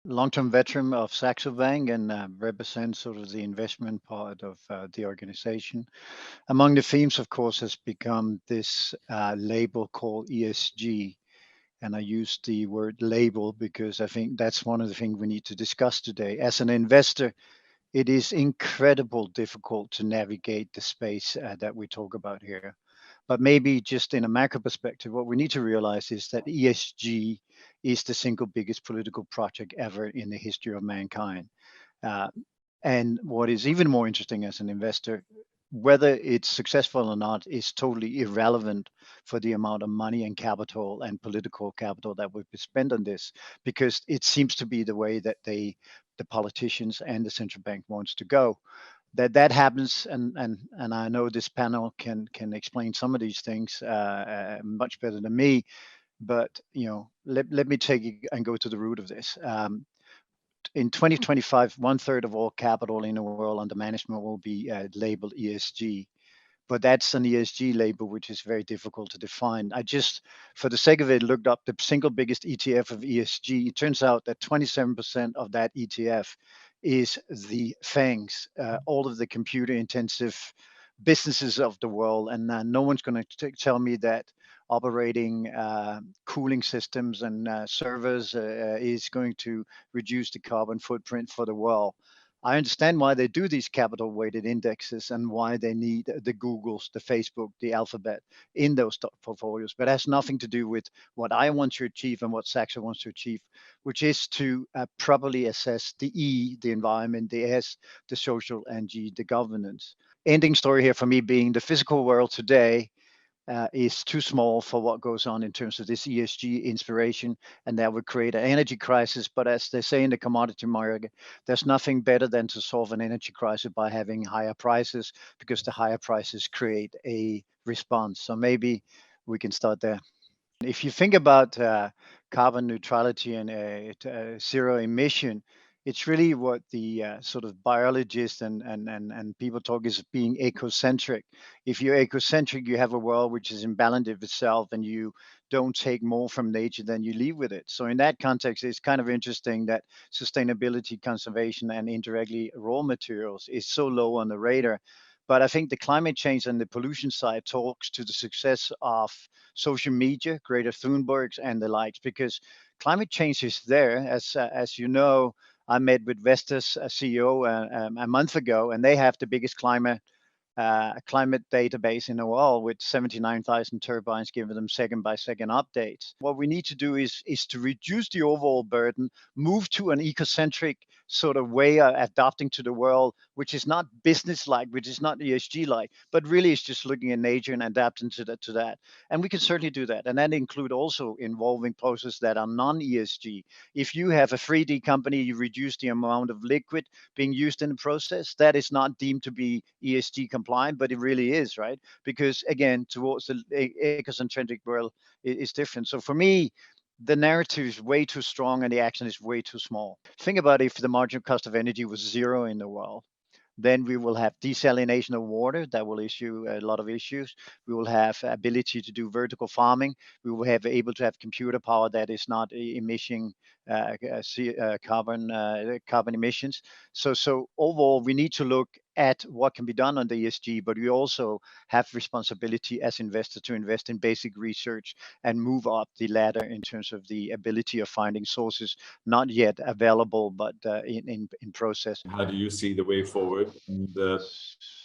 long-term veteran of Saxo Bank and represent sort of the investment part of the organization. Among the themes, of course, has become this label called ESG. And I use the word label because I think that's one of the things we need to discuss today. As an investor, it is incredible difficult to navigate the space that we talk about here. But maybe just in a macro perspective, what we need to realize is that ESG is the single biggest political project ever in the history of mankind. Uh, and what is even more interesting as an investor, whether it's successful or not, is totally irrelevant for the amount of money and capital and political capital that would be spent on this, because it seems to be the way that the politicians and the central bank wants to go. That happens, and I know this panel can explain some of these things much better than me. But let me take you and go to the root of this. In 2025, one third of all capital in the world under management will be labeled ESG. But that's an ESG label, which is very difficult to define. I just, for the sake of it, looked up the single biggest ETF of ESG. It turns out that 27% of that ETF is the FANGs, all of the computer intensive businesses of the world. And no one's going to tell me that operating cooling systems and servers is going to reduce the carbon footprint for the world. I understand why they do these capital weighted indexes and why they need the Googles, the Facebook, the Alphabet in those stock portfolios, but it has nothing to do with what I want to achieve and what Saxo wants to achieve, which is to properly assess the E, the environment, the S, the social, and G, the governance. Ending story here for me being the physical world today is too small for what goes on in terms of this ESG inspiration, and that would create an energy crisis. But as they say in the commodity market, there's nothing better than to solve an energy crisis by having higher prices, because the higher prices create a response. So maybe we can start there. If you think about carbon neutrality and zero emission, it's really what the sort of biologists and people talk is being ecocentric. If you're ecocentric, you have a world which is in balance with itself, and you don't take more from nature than you leave with it. So in that context, it's kind of interesting that sustainability, conservation, and indirectly raw materials is so low on the radar. But I think the climate change and the pollution side talks to the success of social media, Greta Thunberg's and the likes, because climate change is there. As you know, I met with Vestas CEO a month ago, and they have the biggest climate database in the world with 79,000 turbines giving them second by second updates. What we need to do is to reduce the overall burden, move to an ecocentric sort of way of adapting to the world, which is not business-like, which is not ESG-like, but really is just looking at nature and adapting to that. And we can certainly do that. And that include also involving processes that are non-ESG. If you have a 3D company, you reduce the amount of liquid being used in the process. That is not deemed to be ESG compliant, but it really is, right? Because again, towards the ecocentric world is different. So for me, the narrative is way too strong and the action is way too small. Think about if the marginal cost of energy was zero in the world, then we will have desalination of water that will issue a lot of issues. We will have ability to do vertical farming. We will have able to have computer power that is not emitting carbon emissions. So overall, we need to look at what can be done on the ESG, but we also have responsibility as investors to invest in basic research and move up the ladder in terms of the ability of finding sources not yet available, but in process. How do you see the way forward? And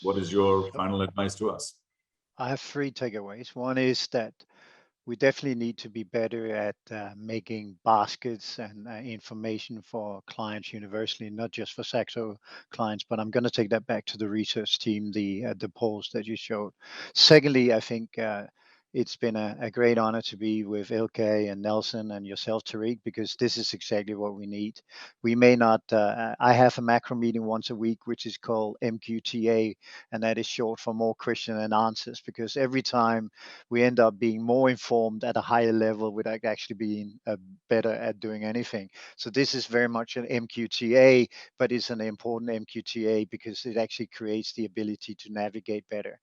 what is your final advice to us? I have three takeaways. One is that we definitely need to be better at making baskets and information for clients universally, not just for Saxo clients. But I'm going to take that back to the research team, the polls that you showed. Secondly, I think it's been a great honor to be with Ilke and Nelson and yourself, Tariq, because this is exactly what we need. We may not, I have a macro meeting once a week, which is called MQTA, and that is short for more question and answers, because every time we end up being more informed at a higher level without actually being better at doing anything. So this is very much an MQTA, but it's an important MQTA because it actually creates the ability to navigate better.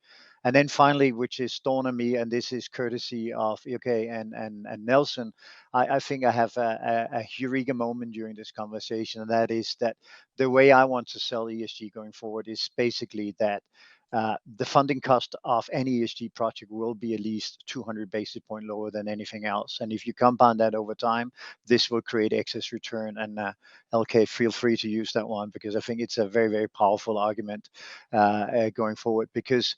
And then finally, which is dawned on me, and this is courtesy of UK and Nelson, I think I have a eureka moment during this conversation, and that is that the way I want to sell ESG going forward is basically that the funding cost of any ESG project will be at least 200 basis point lower than anything else. And if you compound that over time, this will create excess return. And LK, feel free to use that one, because I think it's a very, very powerful argument going forward. Because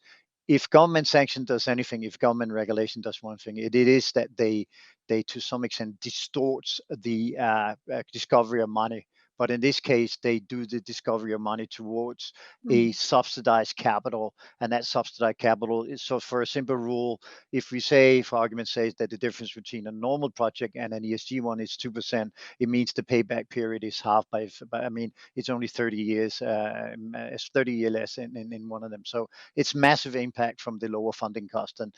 if government sanction does anything, if government regulation does one thing, it is that they to some extent distorts the discovery of money. But in this case, they do the discovery of money towards a subsidized capital, and that subsidized capital is, so for a simple rule, if we say, for argument's sake, that the difference between a normal project and an ESG one is 2%, it means the payback period is half by I mean, it's only 30 years, it's 30 years less in one of them. So it's massive impact from the lower funding cost. And